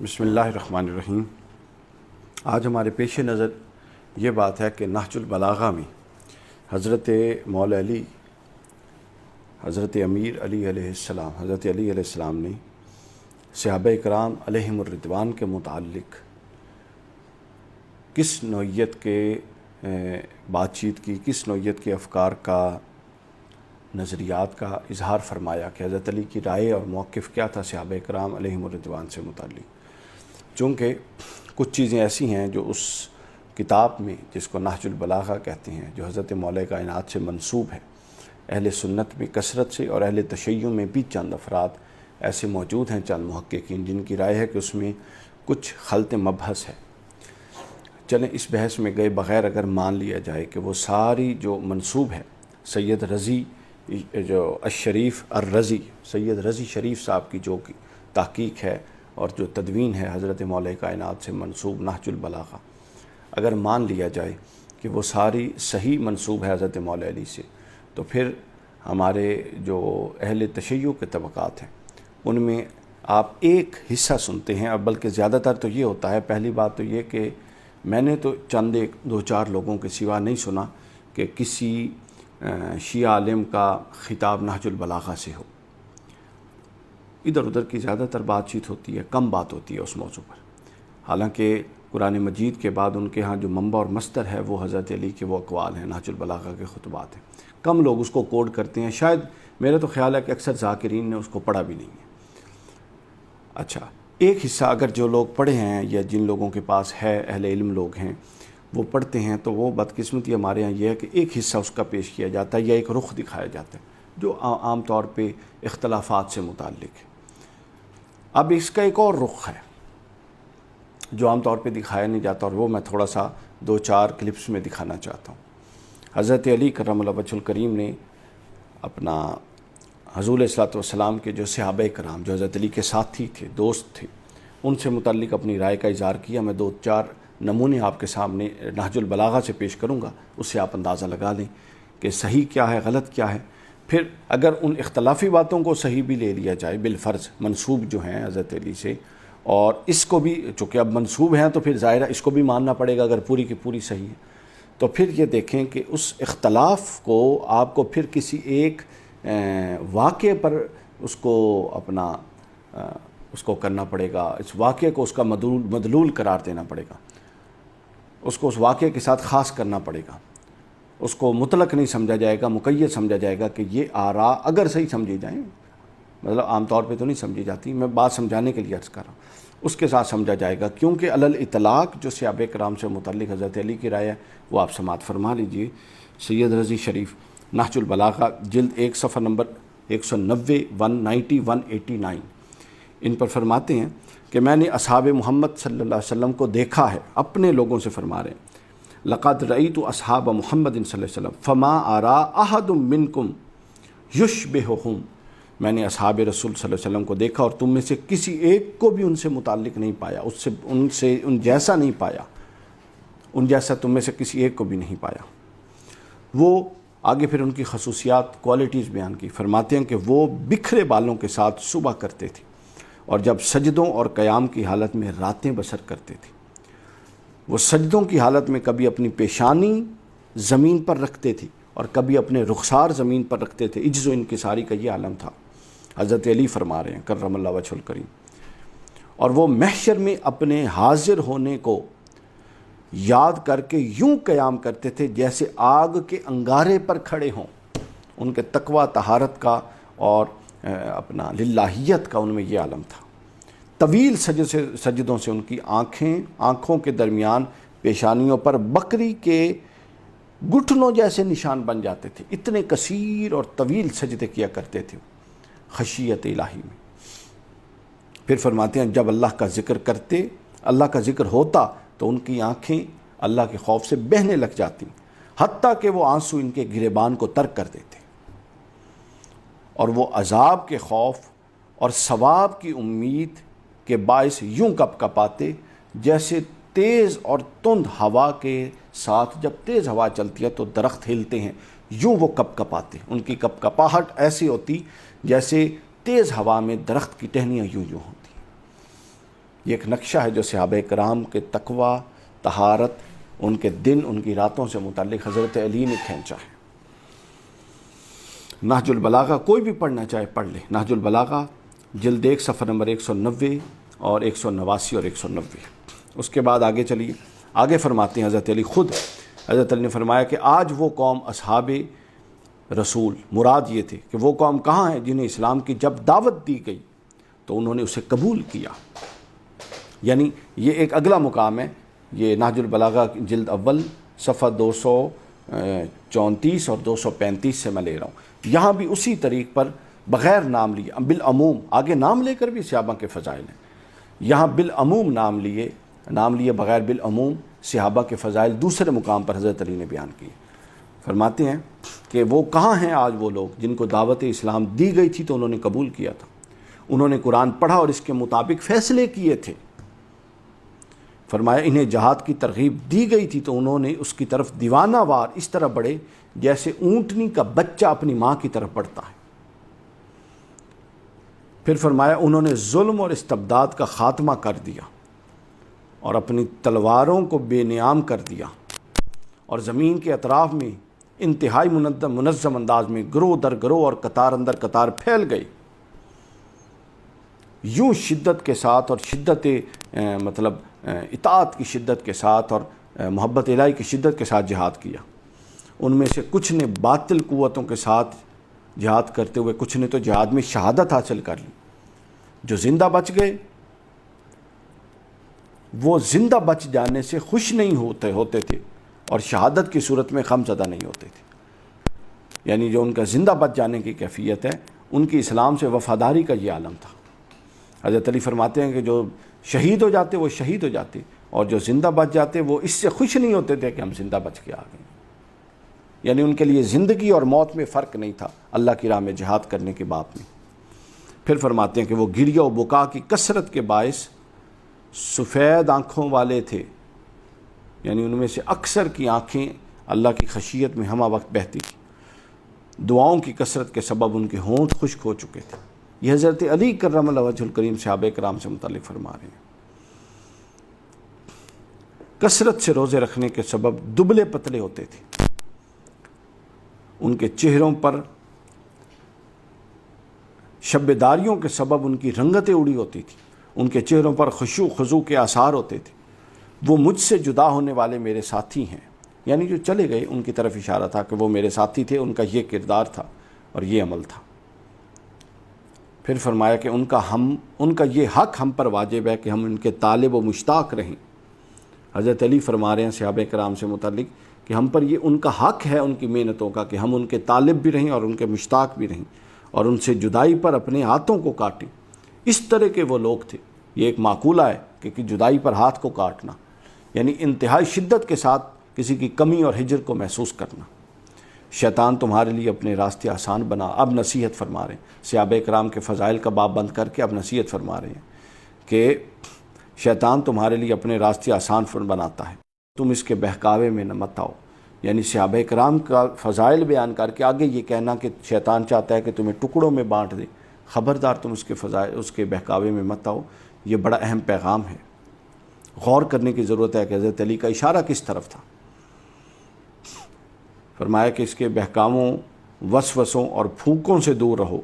بسم اللہ الرحمن الرحیم۔ آج ہمارے پیش نظر یہ بات ہے کہ نہج البلاغہ میں حضرت مولا علی، حضرت امیر علی علیہ السلام، حضرت علی علیہ السلام نے صحابہ کرام علیہم الرضوان کے متعلق کس نوعیت کے بات چیت کی، کس نوعیت کے افکار کا، نظریات کا اظہار فرمایا کہ حضرت علی کی رائے اور موقف کیا تھا صحابہ کرام علیہم الرضوان سے متعلق۔ چونکہ کچھ چیزیں ایسی ہیں جو اس کتاب میں، جس کو نہج البلاغہ کہتے ہیں، جو حضرت مولا کائنات سے منسوب ہے، اہل سنت میں کثرت سے اور اہل تشیع میں بھی چند افراد ایسے موجود ہیں، چند محققین، جن کی رائے ہے کہ اس میں کچھ خلط مبحث ہے۔ چلیں اس بحث میں گئے بغیر اگر مان لیا جائے کہ وہ ساری جو منسوب ہے سید رضی، جو الشریف الرضی، سید رضی شریف صاحب کی جو تحقیق ہے اور جو تدوین ہے حضرت مولا کائنات سے منسوب نہج البلاغہ، اگر مان لیا جائے کہ وہ ساری صحیح منسوب ہے حضرت مولا علی سے، تو پھر ہمارے جو اہل تشیع کے طبقات ہیں ان میں آپ ایک حصہ سنتے ہیں، اور بلکہ زیادہ تر تو یہ ہوتا ہے۔ پہلی بات تو یہ کہ میں نے تو چند ایک دو چار لوگوں کے سوا نہیں سنا کہ کسی شیعہ عالم کا خطاب نہج البلاغہ سے ہو۔ ادھر ادھر کی زیادہ تر بات چیت ہوتی ہے، کم بات ہوتی ہے اس موضوع پر، حالانکہ قرآن مجید کے بعد ان کے ہاں جو منبع اور مصدر ہے وہ حضرت علی کے وہ اقوال ہیں، نہج البلاغہ کے خطبات ہیں۔ کم لوگ اس کو کوڈ کرتے ہیں، شاید میرا تو خیال ہے کہ اکثر ذاکرین نے اس کو پڑھا بھی نہیں ہے۔ اچھا، ایک حصہ اگر جو لوگ پڑھے ہیں یا جن لوگوں کے پاس ہے، اہل علم لوگ ہیں، وہ پڑھتے ہیں، تو وہ بدقسمتی ہمارے یہاں یہ ہے کہ ایک حصہ اس کا پیش کیا جاتا ہے یا ایک رخ دکھایا جاتا ہے جو عام طور پہ اختلافات سے متعلق ہے۔ اب اس کا ایک اور رخ ہے جو عام طور پہ دکھایا نہیں جاتا، اور وہ میں تھوڑا سا دو چار کلپس میں دکھانا چاہتا ہوں۔ حضرت علی کرم اللہ وجہ الکریم نے اپنا حضور علیہ الصلوۃ والسلام کے جو صحابہ کرام جو حضرت علی کے ساتھی تھے، دوست تھے، ان سے متعلق اپنی رائے کا اظہار کیا۔ میں دو چار نمونے آپ کے سامنے نہج البلاغہ سے پیش کروں گا، اس سے آپ اندازہ لگا لیں کہ صحیح کیا ہے، غلط کیا ہے۔ پھر اگر ان اختلافی باتوں کو صحیح بھی لے لیا جائے بالفرض، منسوب جو ہیں حضرت علی سے، اور اس کو بھی چونکہ اب منسوب ہیں تو پھر ظاہر ہے اس کو بھی ماننا پڑے گا اگر پوری کی پوری صحیح ہے، تو پھر یہ دیکھیں کہ اس اختلاف کو آپ کو پھر کسی ایک واقعے پر اس کو اپنا اس کو کرنا پڑے گا، اس واقعے کو اس کا مدلول قرار دینا پڑے گا، اس کو اس واقعے کے ساتھ خاص کرنا پڑے گا، اس کو مطلق نہیں سمجھا جائے گا، مقید سمجھا جائے گا کہ یہ آراء اگر صحیح سمجھی جائیں، مطلب عام طور پہ تو نہیں سمجھی جاتی، میں بات سمجھانے کے لیے عرض کر رہا ہوں، اس کے ساتھ سمجھا جائے گا، کیونکہ علی الاطلاق جو صحابہ کرام سے متعلق حضرت علی کی رائے ہے وہ آپ سماعت فرما لیجئے۔ سید رضی شریف نہج البلاغہ جلد 1 صفحہ نمبر 190، 190، 189، ان پر فرماتے ہیں کہ میں نے اصحاب محمد صلی اللہ علیہ وسلم کو دیکھا ہے، اپنے لوگوں سے فرما رہے ہیں، لقد رأیت اصحاب محمد صلی اللہ علیہ وسلم فما ارى احد منکم یشبہہم، میں نے اصحاب رسول صلی اللہ علیہ وسلم کو دیکھا اور تم میں سے کسی ایک کو بھی ان سے متعلق نہیں پایا، ان جیسا نہیں پایا، ان جیسا تم میں سے کسی ایک کو بھی نہیں پایا۔ وہ آگے پھر ان کی خصوصیات، کوالٹیز بیان کی، فرماتے ہیں کہ وہ بکھرے بالوں کے ساتھ صبح کرتے تھے، اور جب سجدوں اور قیام کی حالت میں راتیں بسر کرتے تھے، وہ سجدوں کی حالت میں کبھی اپنی پیشانی زمین پر رکھتے تھے اور کبھی اپنے رخسار زمین پر رکھتے تھے، عجز و انکساری کا یہ عالم تھا۔ حضرت علی فرما رہے ہیں کرم اللہ وجہ الکریم، اور وہ محشر میں اپنے حاضر ہونے کو یاد کر کے یوں قیام کرتے تھے جیسے آگ کے انگارے پر کھڑے ہوں۔ ان کے تقوی، طہارت کا اور اپنا للہیت کا ان میں یہ عالم تھا۔ طویل سجدوں سے ان کی آنکھوں کے درمیان پیشانیوں پر بکری کے گھٹنوں جیسے نشان بن جاتے تھے، اتنے کثیر اور طویل سجدے کیا کرتے تھے خشیت الہی میں۔ پھر فرماتے ہیں جب اللہ کا ذکر کرتے، اللہ کا ذکر ہوتا تو ان کی آنکھیں اللہ کے خوف سے بہنے لگ جاتی، حتیٰ کہ وہ آنسو ان کے گریبان کو ترک کر دیتے، اور وہ عذاب کے خوف اور ثواب کی امید کے باعث یوں کپ کپاتے جیسے تیز اور تند ہوا کے ساتھ جب تیز ہوا چلتی ہے تو درخت ہلتے ہیں، یوں وہ کپ کپاتے، ان کی کپ کپاہٹ ایسی ہوتی جیسے تیز ہوا میں درخت کی ٹہنیاں یوں ہوتی۔ یہ ایک نقشہ ہے جو صحابہ کرام کے تقوی، طہارت، ان کے دن، ان کی راتوں سے متعلق حضرت علی نے کھینچا ہے۔ نہج البلاغہ کوئی بھی پڑھنا چاہے پڑھ لے، نہج البلاغہ جلد 1 صفحہ نمبر 190 اور 189 اور 190۔ اس کے بعد آگے چلیے، آگے فرماتے ہیں حضرت علی خود، حضرت علی نے فرمایا کہ آج وہ قوم اصحاب رسول، مراد یہ تھے کہ وہ قوم کہاں ہے جنہیں اسلام کی جب دعوت دی گئی تو انہوں نے اسے قبول کیا۔ یعنی یہ ایک اگلا مقام ہے، یہ نہج البلاغہ جلد اول صفحہ 234 اور 235 سے میں لے رہا ہوں۔ یہاں بھی اسی طریق پر بغیر نام لیے، بالعموم، آگے نام لے کر بھی صحابہ کے فضائل ہیں، یہاں بالعموم نام لیے بغیر بالعموم صحابہ کے فضائل دوسرے مقام پر حضرت علی نے بیان کیے۔ فرماتے ہیں کہ وہ کہاں ہیں آج وہ لوگ جن کو دعوت اسلام دی گئی تھی تو انہوں نے قبول کیا تھا، انہوں نے قرآن پڑھا اور اس کے مطابق فیصلے کیے تھے۔ فرمایا انہیں جہاد کی ترغیب دی گئی تھی تو انہوں نے اس کی طرف دیوانہ وار اس طرح بڑھے جیسے اونٹنی کا بچہ اپنی ماں کی طرف بڑھتا ہے۔ پھر فرمایا انہوں نے ظلم اور استبداد کا خاتمہ کر دیا اور اپنی تلواروں کو بے نیام کر دیا، اور زمین کے اطراف میں انتہائی منظم انداز میں گروہ در گروہ اور قطار اندر قطار پھیل گئی، یوں شدت کے ساتھ اور شدت اطاعت کی شدت کے ساتھ اور محبت الہی کی شدت کے ساتھ جہاد کیا۔ ان میں سے کچھ نے باطل قوتوں کے ساتھ جہاد کرتے ہوئے کچھ نے تو جہاد میں شہادت حاصل کر لی۔ جو زندہ بچ گئے وہ زندہ بچ جانے سے خوش نہیں ہوتے تھے اور شہادت کی صورت میں غم زدہ نہیں ہوتے تھے، یعنی جو ان کا زندہ بچ جانے کی کیفیت ہے ان کی اسلام سے وفاداری کا یہ عالم تھا۔ حضرت علی فرماتے ہیں کہ جو شہید ہو جاتے وہ شہید ہو جاتے، اور جو زندہ بچ جاتے وہ اس سے خوش نہیں ہوتے تھے کہ ہم زندہ بچ کے آ گئے، یعنی ان کے لیے زندگی اور موت میں فرق نہیں تھا اللہ کی راہ میں جہاد کرنے کے باپ میں۔ پھر فرماتے ہیں کہ وہ گریہ و بکا کی کثرت کے باعث سفید آنکھوں والے تھے، یعنی ان میں سے اکثر کی آنکھیں اللہ کی خشیت میں ہمہ وقت بہتی تھی، دعاؤں کی کثرت کے سبب ان کے ہونٹ خشک ہو چکے تھے۔ یہ حضرت علی کرم اللہ وجہ الکریم صحابہ کرام سے متعلق فرما رہے ہیں۔ کثرت سے روزے رکھنے کے سبب دبلے پتلے ہوتے تھے، ان کے چہروں پر شبیداریوں کے سبب ان کی رنگتیں اڑی ہوتی تھیں، ان کے چہروں پر خشوع خضوع کے آثار ہوتے تھے۔ وہ مجھ سے جدا ہونے والے میرے ساتھی ہیں، یعنی جو چلے گئے ان کی طرف اشارہ تھا کہ وہ میرے ساتھی تھے، ان کا یہ کردار تھا اور یہ عمل تھا۔ پھر فرمایا کہ ان کا یہ حق ہم پر واجب ہے کہ ہم ان کے طالب و مشتاق رہیں۔ حضرت علی فرما رہے ہیں صحابہ کرام سے متعلق کہ ہم پر یہ ان کا حق ہے ان کی محنتوں کا کہ ہم ان کے طالب بھی رہیں اور ان کے مشتاق بھی رہیں، اور ان سے جدائی پر اپنے ہاتھوں کو کاٹیں۔ اس طرح کے وہ لوگ تھے، یہ ایک معقولہ ہے کہ جدائی پر ہاتھ کو کاٹنا، یعنی انتہائی شدت کے ساتھ کسی کی کمی اور ہجر کو محسوس کرنا۔ شیطان تمہارے لیے اپنے راستے آسان بنا، اب نصیحت فرما رہے ہیں، صحابہ کرام کے فضائل کا باب بند کر کے اب نصیحت فرما رہے ہیں کہ شیطان تمہارے لیے اپنے راستے آسان بناتا ہے، تم اس کے بہکاوے میں نہ مت آؤ۔ یعنی صحابہ کرام کا فضائل بیان کر کے آگے یہ کہنا کہ شیطان چاہتا ہے کہ تمہیں ٹکڑوں میں بانٹ دے، خبردار تم اس کے بہکاوے میں مت آؤ، یہ بڑا اہم پیغام ہے۔ غور کرنے کی ضرورت ہے کہ حضرت علی کا اشارہ کس طرف تھا۔ فرمایا کہ اس کے بہکاموں، وسوسوں اور پھونکوں سے دور رہو،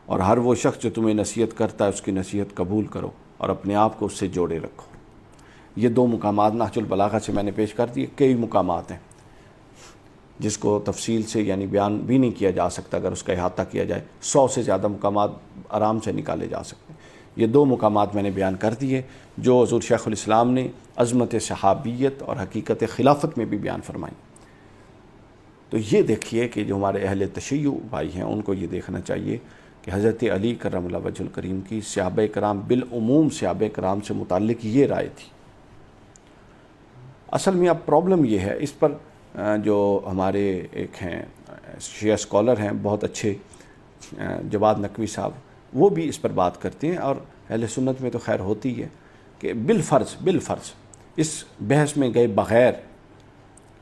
اور ہر وہ شخص جو تمہیں نصیحت کرتا ہے اس کی نصیحت قبول کرو اور اپنے آپ کو اس سے جوڑے رکھو۔ یہ 2 مقامات نہج البلاغہ سے میں نے پیش کر دیے، کئی مقامات ہیں جس کو تفصیل سے یعنی بیان بھی نہیں کیا جا سکتا، اگر اس کا احاطہ کیا جائے 100 سے زیادہ مقامات آرام سے نکالے جا سکتے ہیں۔ یہ 2 مقامات میں نے بیان کر دیے جو حضور شیخ الاسلام نے عظمت صحابیت اور حقیقت خلافت میں بھی بیان فرمائی۔ تو یہ دیکھیے کہ جو ہمارے اہل تشیع بھائی ہیں ان کو یہ دیکھنا چاہیے کہ حضرت علی کرم اللہ وجہ الکریم کی صحابہ کرام بالعموم صحابہ کرام سے متعلق یہ رائے تھی۔ اصل میں اب پرابلم یہ ہے، اس پر جو ہمارے ایک ہیں شیعہ اسکالر ہیں بہت اچھے، جواد نقوی صاحب، وہ بھی اس پر بات کرتے ہیں، اور اہل سنت میں تو خیر ہوتی ہے کہ بالفرض اس بحث میں گئے بغیر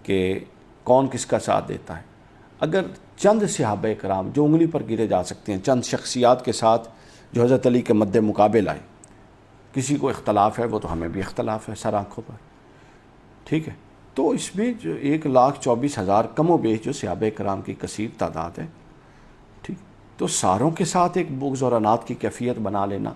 کہ کون کس کا ساتھ دیتا ہے، اگر چند صحابہ کرام جو انگلی پر گرے جا سکتے ہیں، چند شخصیات کے ساتھ جو حضرت علی کے مد مقابل آئے، کسی کو اختلاف ہے وہ تو ہمیں بھی اختلاف ہے سر آنکھوں پر، ٹھیک ہے۔ تو اس میں جو 1,24,000 کم و بیش جو صحابہ کرام کی کثیر تعداد ہے، ٹھیک، تو ساروں کے ساتھ ایک بغض اور عناد کی کیفیت بنا لینا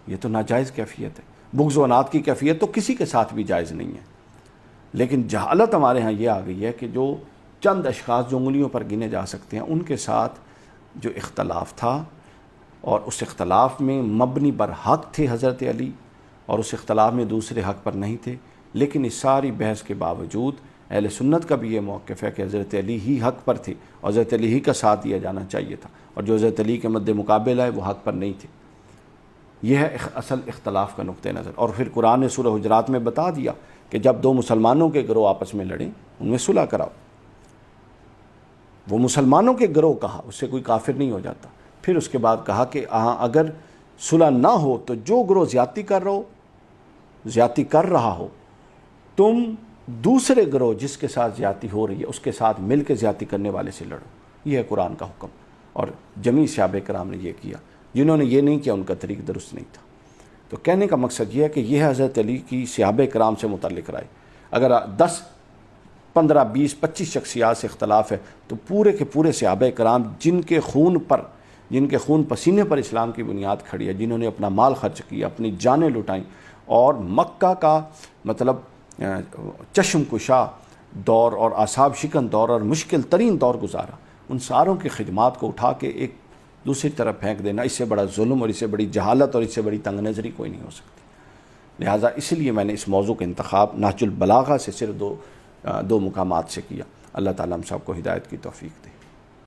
یہ تو ناجائز کیفیت ہے۔ بغض و عناد کی کیفیت تو کسی کے ساتھ بھی جائز نہیں ہے، لیکن جہالت ہمارے ہاں یہ آ گئی ہے کہ جو چند اشخاص جو انگلیوں پر گنے جا سکتے ہیں ان کے ساتھ جو اختلاف تھا، اور اس اختلاف میں مبنی بر حق تھے حضرت علی، اور اس اختلاف میں دوسرے حق پر نہیں تھے، لیکن اس ساری بحث کے باوجود اہل سنت کا بھی یہ موقف ہے کہ حضرت علی ہی حق پر تھے اور حضرت علی ہی کا ساتھ دیا جانا چاہیے تھا، اور جو حضرت علی کے مد مقابل ہے وہ حق پر نہیں تھے۔ یہ ہے اصل اختلاف کا نقطہ نظر۔ اور پھر قرآن نے سورہ حجرات میں بتا دیا کہ جب دو مسلمانوں کے گروہ آپس میں لڑیں ان میں صلح کراؤ۔ وہ مسلمانوں کے گروہ کہا، اس سے کوئی کافر نہیں ہو جاتا۔ پھر اس کے بعد کہا کہ اگر صلح نہ ہو تو جو گروہ زیادتی کر رہا ہو تم دوسرے گروہ جس کے ساتھ زیادتی ہو رہی ہے اس کے ساتھ مل کے زیادتی کرنے والے سے لڑو۔ یہ ہے قرآن کا حکم، اور جمیع صحابہ کرام نے یہ کیا۔ جنہوں نے یہ نہیں کیا ان کا طریق درست نہیں تھا۔ تو کہنے کا مقصد یہ ہے کہ یہ حضرت علی کی صحابہ کرام سے متعلق رائے۔ اگر 10 15 20 25 شخصیات سے اختلاف ہے تو پورے کے پورے صحابہ کرام جن کے خون پسینے پر اسلام کی بنیاد کھڑی ہے، جنہوں نے اپنا مال خرچ کیا، اپنی جانیں لٹائیں، اور مکہ کا مطلب چشم کشا دور اور اعصاب شکن دور اور مشکل ترین دور گزارا، ان ساروں کی خدمات کو اٹھا کے ایک دوسری طرف پھینک دینا، اس سے بڑا ظلم اور اس سے بڑی جہالت اور اس سے بڑی تنگ نظری کوئی نہیں ہو سکتی۔ لہٰذا اس لیے میں نے اس موضوع کا انتخاب نہج البلاغہ سے صرف دو مقامات سے کیا۔ اللہ تعالیٰ ہم سب کو ہدایت کی توفیق دے۔